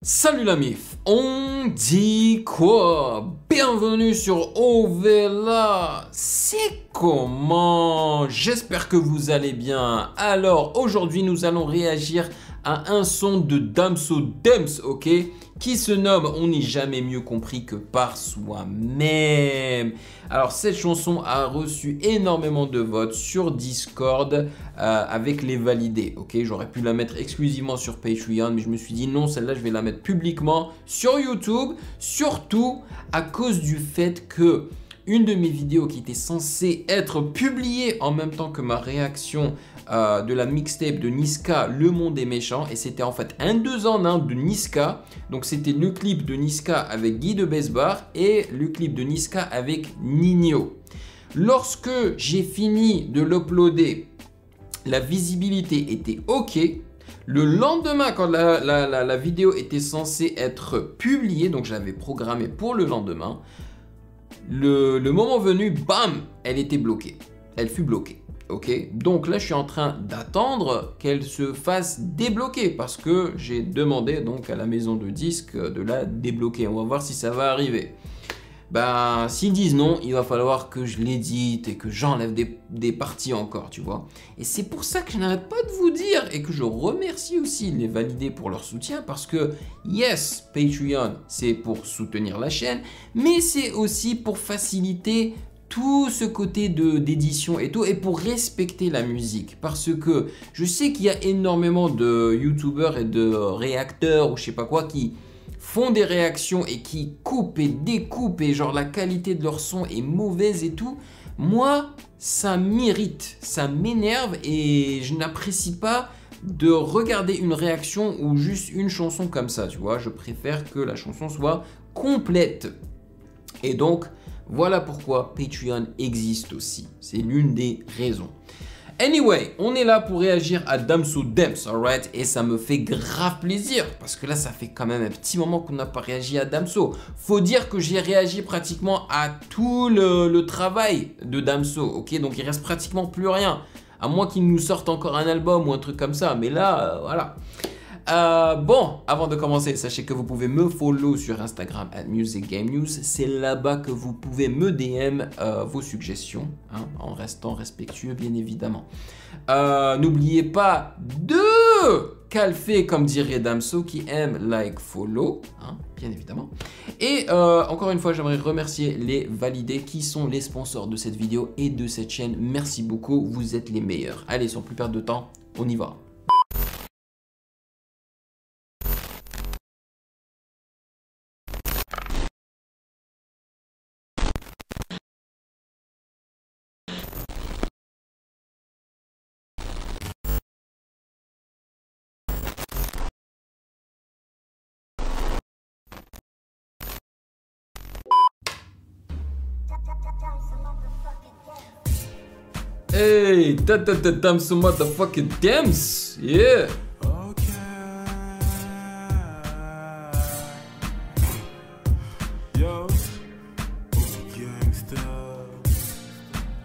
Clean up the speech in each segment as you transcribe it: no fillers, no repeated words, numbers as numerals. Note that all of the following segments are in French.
Salut la MIF, on dit quoi? Bienvenue sur Ovela. C'est comment? J'espère que vous allez bien. Alors aujourd'hui nous allons réagir à un son de Damso Dems, ok, qui se nomme On n'est jamais mieux compris que par soi-même. Alors cette chanson a reçu énormément de votes sur Discord avec les validés, ok. J'aurais pu la mettre exclusivement sur Patreon, mais je me suis dit non, celle-là je vais la mettre publiquement sur YouTube, surtout à cause du fait que une de mes vidéos qui était censée être publiée en même temps que ma réaction de la mixtape de Niska, Le Monde est méchant, et c'était en fait un 2 en 1 de Niska. Donc c'était le clip de Niska avec Guy de Besbar et le clip de Niska avec Nino. Lorsque j'ai fini de l'uploader, la visibilité était ok. Le lendemain, quand la vidéo était censée être publiée, donc je l'avais programmée pour le lendemain, le moment venu, bam, elle était bloquée. Elle fut bloquée. Ok, donc là je suis en train d'attendre qu'elle se fasse débloquer parce que j'ai demandé donc à la maison de disques de la débloquer. On va voir si ça va arriver. Ben, s'ils disent non, il va falloir que je l'édite et que j'enlève des parties encore, tu vois. Et c'est pour ça que je n'arrête pas de vous dire et que je remercie aussi les validés pour leur soutien parce que, yes, Patreon, c'est pour soutenir la chaîne, mais c'est aussi pour faciliter tout ce côté d'édition et tout, et pour respecter la musique. Parce que je sais qu'il y a énormément de youtubeurs et de réacteurs ou je sais pas quoi qui font des réactions et qui coupent et découpent et genre la qualité de leur son est mauvaise et tout. Moi, ça m'irrite, ça m'énerve et je n'apprécie pas de regarder une réaction ou juste une chanson comme ça, tu vois. Je préfère que la chanson soit complète. Et donc, voilà pourquoi Patreon existe aussi. C'est l'une des raisons. Anyway, on est là pour réagir à Damso Dems, alright? Et ça me fait grave plaisir parce que là, ça fait quand même un petit moment qu'on n'a pas réagi à Damso. Faut dire que j'ai réagi pratiquement à tout le travail de Damso, ok? Donc il reste pratiquement plus rien. À moins qu'il nous sorte encore un album ou un truc comme ça. Mais là, voilà. Bon, avant de commencer, sachez que vous pouvez me follow sur Instagram @musicgamenews. C'est là-bas que vous pouvez me DM vos suggestions, hein, en restant respectueux bien évidemment. N'oubliez pas de calfer comme dirait Damso qui aime like follow, hein, bien évidemment. Et encore une fois, j'aimerais remercier les validés qui sont les sponsors de cette vidéo et de cette chaîne. Merci beaucoup, vous êtes les meilleurs. Allez, sans plus perdre de temps, on y va. Hey, Damso motherfucking Dems, yeah. Yo, gangsta,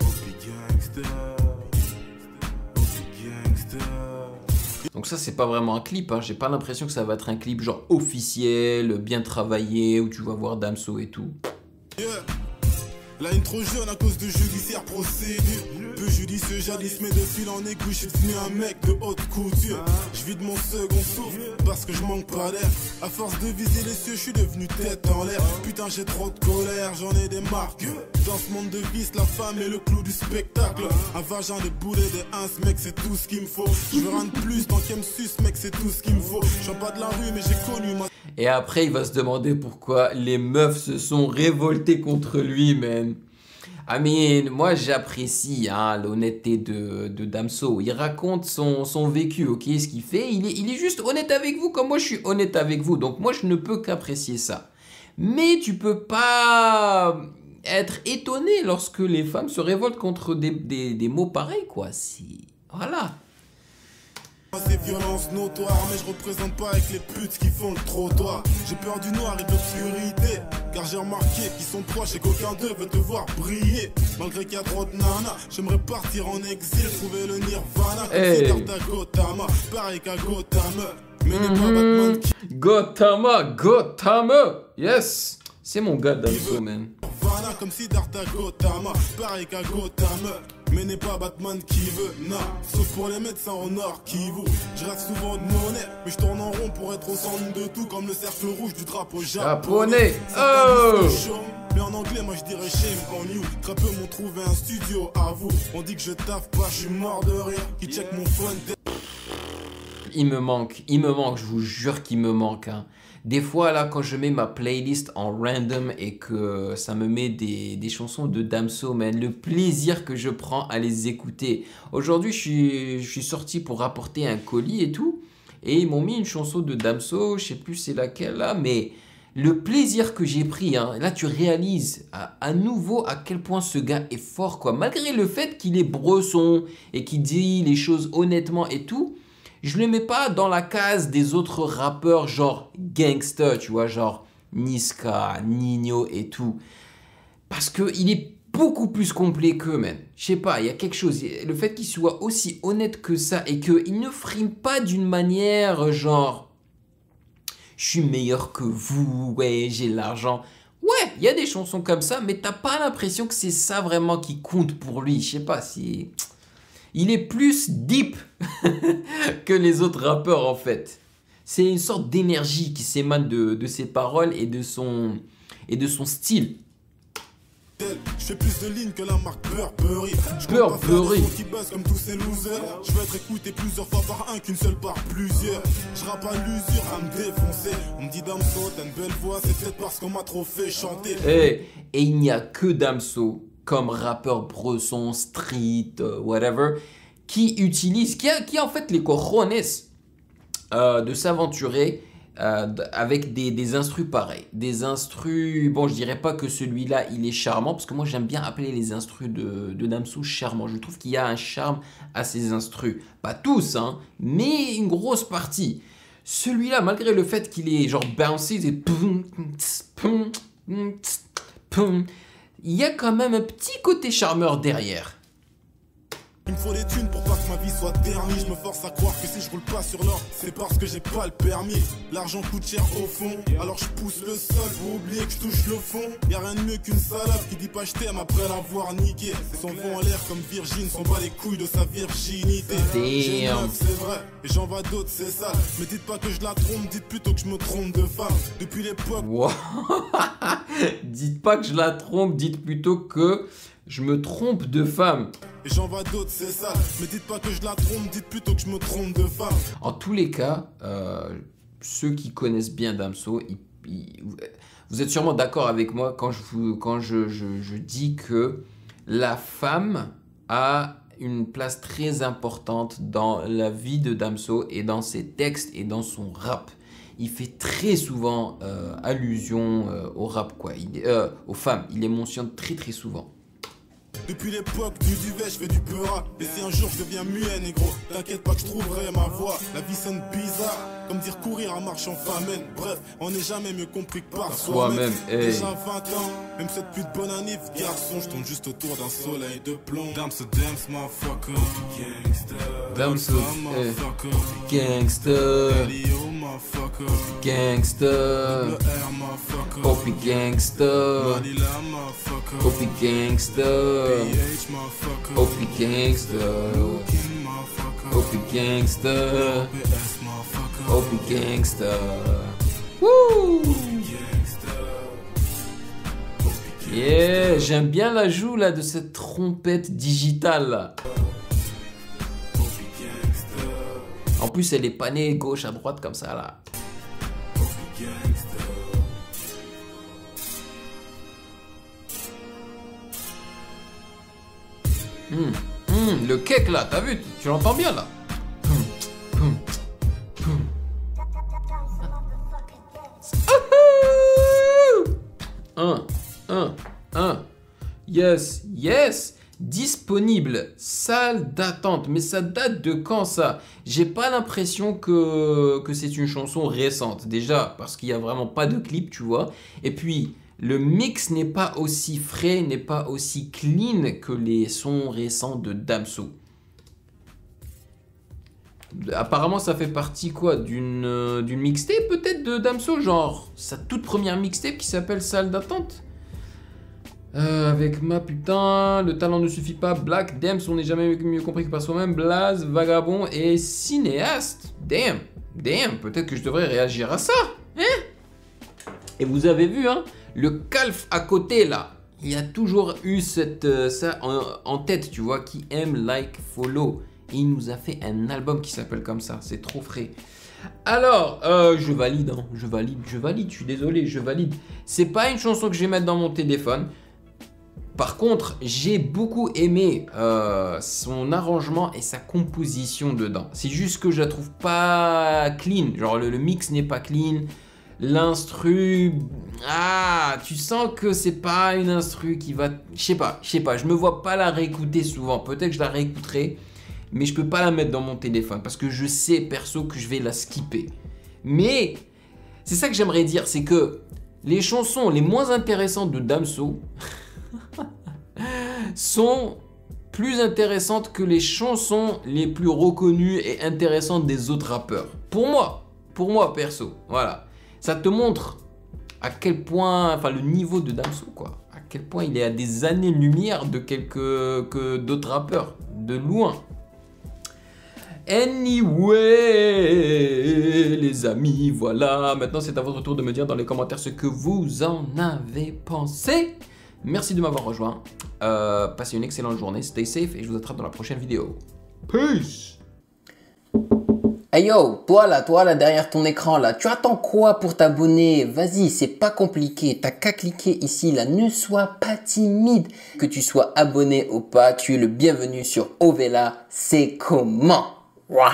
gangsta. Donc ça c'est pas vraiment un clip, hein. J'ai pas l'impression que ça va être un clip genre officiel, bien travaillé, où tu vas voir Damso et tout. Yeah. La haine trop jeune à cause de judiciaire procédure. Peu judicieux jadis, mais de fil en aiguille, je suis devenu un mec de haute couture. Je vis de mon second souffle parce que je manque pas d'air. À force de viser les cieux, je suis devenu tête en l'air. Putain, j'ai trop de colère, j'en ai des marques. Dans ce monde de vice, la femme est le clou du spectacle. Un vagin, des boulets, des ins, mec, c'est tout ce qu'il me faut. Je veux rien de plus, tant qu'elle me suce, mec, c'est tout ce qu'il me faut. Je suis pas de la rue, mais j'ai connu ma... Et après, il va se demander pourquoi les meufs se sont révoltées contre lui, man. I mean, moi j'apprécie hein, l'honnêteté de Damso. Il raconte son vécu, ok, ce qu'il fait. Il est juste honnête avec vous comme moi je suis honnête avec vous. Donc moi je ne peux qu'apprécier ça. Mais tu peux pas être étonné lorsque les femmes se révoltent contre des mots pareils, quoi. Voilà. Ces violences notoires, mais je représente pas avec les putes qui font le trottoir. J'ai peur du noir et de l'obscurité, car j'ai remarqué qu'ils sont proches et qu'aucun d'eux veut te voir briller. Malgré qu'il y a trop de nanas, j'aimerais partir en exil, trouver le nirvana. Comme Siddhartha Gautama, pareil qu'à Gautama. Mais n'est pas Batman qui Gotama, yes. C'est mon gars Damso, man. Nirvana comme Siddhartha Gautama, pareil qu'à Gotham. Mais n'est pas Batman qui veut, non. Sauf pour les médecins en or qui vous. Je reste souvent de monnaie, mais je tourne en rond pour être au centre de tout, comme le cercle rouge du drapeau japonais. Oh! Mais en anglais, moi je dirais shame on you. Très peu m'ont trouvé un studio à vous. On dit que je taffe pas, je suis mort de rire. Qui check mon phone. Il me manque, je vous jure qu'il me manque. Hein. Des fois, là, quand je mets ma playlist en random et que ça me met des chansons de Damso, man, le plaisir que je prends à les écouter. Aujourd'hui, je suis sorti pour rapporter un colis et tout, et ils m'ont mis une chanson de Damso, je sais plus c'est laquelle là, mais le plaisir que j'ai pris, hein, là tu réalises à nouveau à quel point ce gars est fort, quoi. Malgré le fait qu'il est bresson et qu'il dit les choses honnêtement et tout, je ne le mets pas dans la case des autres rappeurs genre gangsta, tu vois, genre Niska, Nino et tout. Parce qu'il est beaucoup plus complet qu'eux, man. Je sais pas, il y a quelque chose. Le fait qu'il soit aussi honnête que ça et qu'il ne frime pas d'une manière genre je suis meilleur que vous, ouais, j'ai l'argent. Ouais, il y a des chansons comme ça, mais t'as pas l'impression que c'est ça vraiment qui compte pour lui. Je sais pas si... Il est plus deep que les autres rappeurs en fait. C'est une sorte d'énergie qui s'émane de ses paroles et de son style. Je fais plus de lignes que la marque Burberry. Burberry. Qui buzz comme tous ces losers. Je veux être écouté plusieurs fois par un qu'une seule par plusieurs. Je rappe à l'usure à me défoncer. On me dit Damso, t'as une belle voix, c'est peut-être parce qu'on m'a trop fait chanter. Et il n'y a que Damso comme rappeur bresson, street, whatever, qui utilise, qui a en fait les cojones de s'aventurer avec des instrus pareils. Des instrus, bon je dirais pas que celui-là il est charmant, parce que moi j'aime bien appeler les instrus de Damso charmants. Je trouve qu'il y a un charme à ces instrus. Pas tous, hein, mais une grosse partie. Celui-là, malgré le fait qu'il est genre bouncy, c'est il y a quand même un petit côté charmeur derrière. Il me faut des thunes pour pas que ma vie soit ternie. Je me force à croire que si je roule pas sur l'or, c'est parce que j'ai pas le permis. L'argent coûte cher au fond, alors je pousse le sol pour oublier que je touche le fond. Y'a rien de mieux qu'une salope qui dit pas je t'aime après l'avoir niqué. Son vent en l'air comme Virgin, s'en bat les couilles de sa virginité. J'ai neuf, c'est vrai, et j'en vois d'autres, c'est ça. Mais dites pas que je la trompe, dites plutôt que je me trompe de femme. Depuis l'époque. Wow. Dites pas que je la trompe, dites plutôt que je me trompe de femme. Et j'en vois d'autres, c'est ça. Mais dites pas que je la trompe, dites plutôt que je me trompe de femme. En tous les cas, ceux qui connaissent bien Damso, vous êtes sûrement d'accord avec moi quand je dis que la femme a une place très importante dans la vie de Damso et dans ses textes et dans son rap. Il fait très souvent allusion au rap, quoi. Aux femmes. Il les mentionne très très souvent. Depuis l'époque du duvet, je fais du peura. Et si un jour je deviens muet, négro, t'inquiète pas que je trouverai ma voix. La vie sonne bizarre, comme dire courir en marchant famine. Bref, on n'est jamais mieux compris que par soi-même. Hey. Déjà 20 ans, même cette pute bonne année, garçon, je tourne juste autour d'un soleil de plomb. Damso dance, motherfucker. Damso, gangster. Gangster. Poppy gangster. Poppy gangster. Poppy gangster. Poppy gangster. Poppy gangster. Woo! Yeah, j'aime bien l'ajout là de cette trompette digitale là. En plus elle est panée gauche à droite comme ça là. Le cake là, t'as vu? Tu l'entends bien là? Yes, yes. Disponible, salle d'attente. Mais ça date de quand ça? J'ai pas l'impression que c'est une chanson récente. Déjà, parce qu'il n'y a vraiment pas de clip, tu vois. Et puis, le mix n'est pas aussi frais, n'est pas aussi clean que les sons récents de Damso. Apparemment, ça fait partie quoi d'une mixtape peut-être de Damso, genre sa toute première mixtape qui s'appelle Salle d'attente. Avec ma putain, le talent ne suffit pas, Black, Dems, on n'est jamais mieux compris que par soi-même, Blaze, Vagabond et cinéaste. Damn, peut-être que je devrais réagir à ça, hein? Et vous avez vu, hein, le calf à côté là, il y a toujours eu ça en tête, tu vois, qui aime, like, follow. Et il nous a fait un album qui s'appelle comme ça, c'est trop frais. Alors, je valide, hein, je valide, je suis désolé, je valide. C'est pas une chanson que je vais mettre dans mon téléphone. Par contre, j'ai beaucoup aimé son arrangement et sa composition dedans. C'est juste que je la trouve pas clean. Genre le mix n'est pas clean. L'instru, tu sens que c'est pas une instru qui va... Je sais pas, je me vois pas la réécouter souvent. Peut-être que je la réécouterai, mais je peux pas la mettre dans mon téléphone parce que je sais perso que je vais la skipper. Mais c'est ça que j'aimerais dire, c'est que les chansons les moins intéressantes de Damso sont plus intéressantes que les chansons les plus reconnues et intéressantes des autres rappeurs. Pour moi perso, voilà. Ça te montre à quel point, enfin le niveau de Damso quoi, à quel point il est à des années-lumière de que d'autres rappeurs, de loin. Anyway, les amis, voilà. Maintenant, c'est à votre tour de me dire dans les commentaires ce que vous en avez pensé. Merci de m'avoir rejoint. Passez une excellente journée, stay safe et je vous attrape dans la prochaine vidéo. Peace! Hey yo, toi là derrière ton écran là, tu attends quoi pour t'abonner? Vas-y, c'est pas compliqué, t'as qu'à cliquer ici là, ne sois pas timide. Que tu sois abonné ou pas, tu es le bienvenu sur Ovela, c'est comment? Ouah.